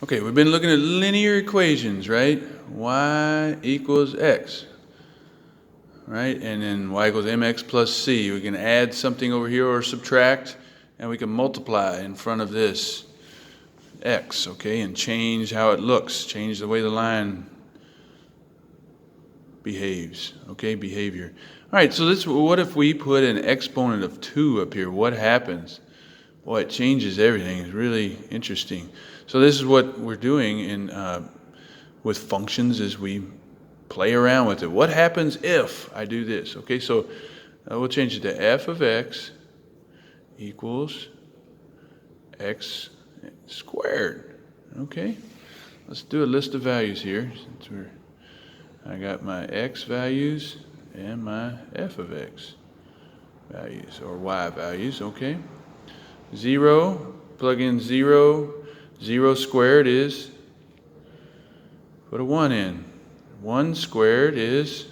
Okay, we've been looking at linear equations, right? Y equals x, right? And then y equals mx plus c. We can add something over here or subtract, and we can multiply in front of this x, okay? And change how it looks, change the way the line behaves, okay? Behavior. All right, so what if we put an exponent of 2 up here? What happens? Boy, it changes everything. It's really interesting. So this is what we're doing with functions as we play around with it. What happens if I do this? Okay, so we'll change it to f of x equals x squared. Okay, let's do a list of values here. I got my x values and my f of x values, or y values, okay? 0, plug in 0. 0 squared is, put a 1 in. 1 squared is,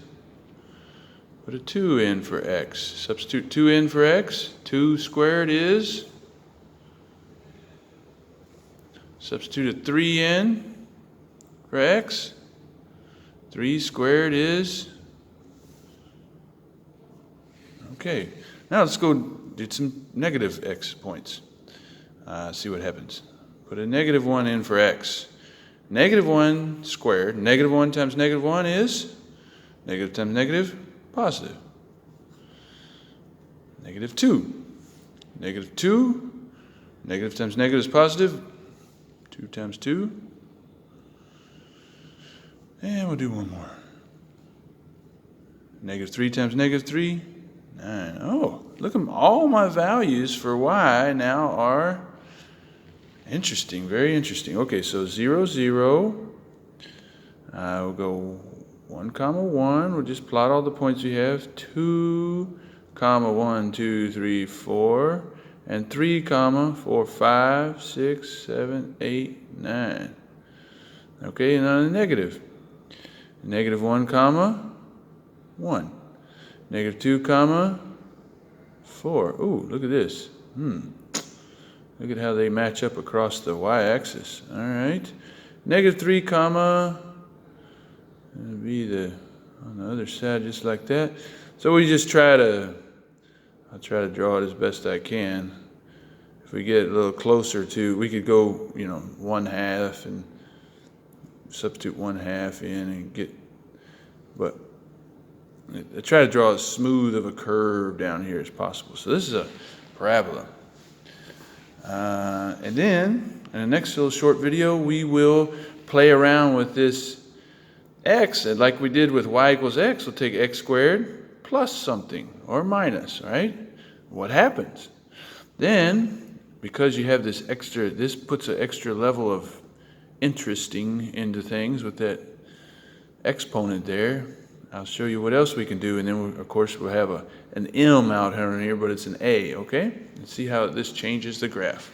put a 2 in for x. Substitute 2 in for x. 2 squared is, substitute a 3 in for x. 3 squared is, okay. Now let's go do some negative x points. See what happens. Put a negative 1 in for x. Negative 1 squared. Negative 1 times negative 1 is negative times negative, positive. Negative 2. Negative 2. Negative times negative is positive. 2 times 2. And we'll do one more. Negative 3 times negative 3. 9. Oh, look at all my values for y now are interesting, very interesting. Okay, so 0, 0. We'll go 1, comma 1. We'll just plot all the points we have. 2, comma 1, 2, 3, 4. And 3, comma 4, 5, 6, 7, 8, 9. Okay, and on the negative. Negative 1, comma 1. Negative 2, comma 4. Ooh, look at this. Look at how they match up across the y-axis. All right. Negative 3, comma, it'll be on the other side just like that. So we just I'll try to draw it as best I can. If we get a little closer to, we could go, 1/2 and substitute 1/2 in and get, but I try to draw as smooth of a curve down here as possible. So this is a parabola. And then, in the next little short video, we will play around with this x. And like we did with y equals x, we'll take x squared plus something, or minus, right? What happens? Then, because you have this puts an extra level of interesting into things with that exponent there. I'll show you what else we can do, and then of course we'll have an M out here, but it's an A, okay? And see how this changes the graph.